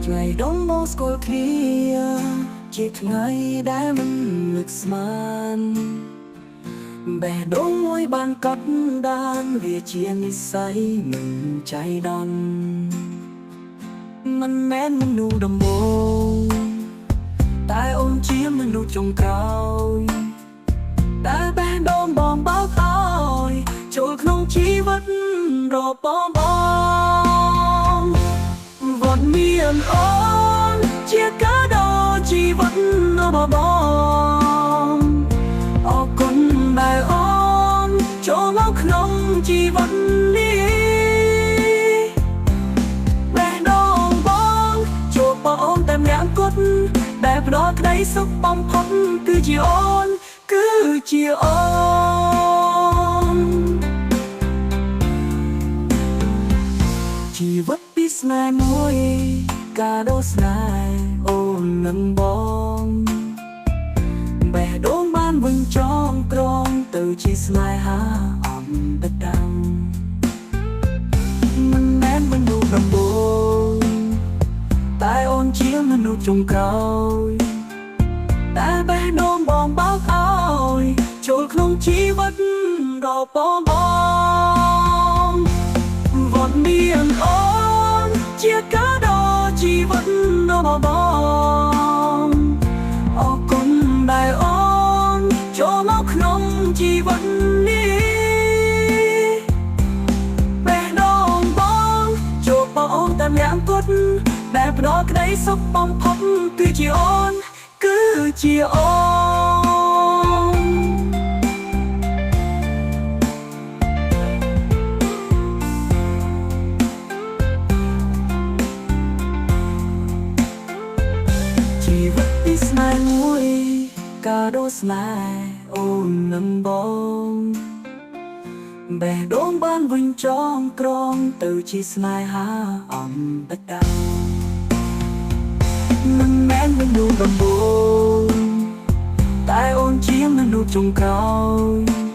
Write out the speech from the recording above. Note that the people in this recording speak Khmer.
ថ្ងៃដងមកស្គាល់គ្នាជាថ្ងៃដែលមិននឹកស្មានបេះដូងមួយបានកត់ដានវាជានិស្ស័យមិនចៃដន្យមិនមែនមនុស្សដំបូងតែអូនជាមនុស្សចុងក្រោយដែលបេះដូងបងបើកឲ្យចូលក្នុងជីវិតរបស់បងវត្តមានអូនជាកាដូជីវិតរបស់បងអរគុណដែលអូនចូលមកក្នុងជីវិតនេះបេះដូងបងជួបបងអូនតែម្នាក់គត់ដែលផ្ដល់ក្តីសុខបំផុតគឺជាអូនគឺជាអូនជីវិតពីស្នេហ៍មួយកាដូស្នេហ៍អូននឹងបងបេះដូងបានវិញចងក្រងទៅជាស្នេហាអំដដាំមិនមែនមនុស្សដំបូងតែអូនជាមនុស្សចុងក្រោយតែបេះដូងបងបើកឲ្យចូលក្នុងជីវិតរបស់បងវត្តមានអូនជាកាដូជីវិតរបស់បងអរគុណដែលអូនចូលមកក្នុងជីវិតនេះបេះដូងបងជួបបងអូនតែម្នាក់គត់ដែលផ្ដល់ក្តីសុខបំផុតគឺជាអូនគឺជាអូនជីវិតពីស្នេហ៍មួយកាដូស្នេហ៍អូននឹងបងបេះដូងបានវិញចងក្រងទៅជាស្នេហាអំដដាំមិនមែនមនុស្សដំបូងតែអូនជាមនុស្សចុងក្រោយ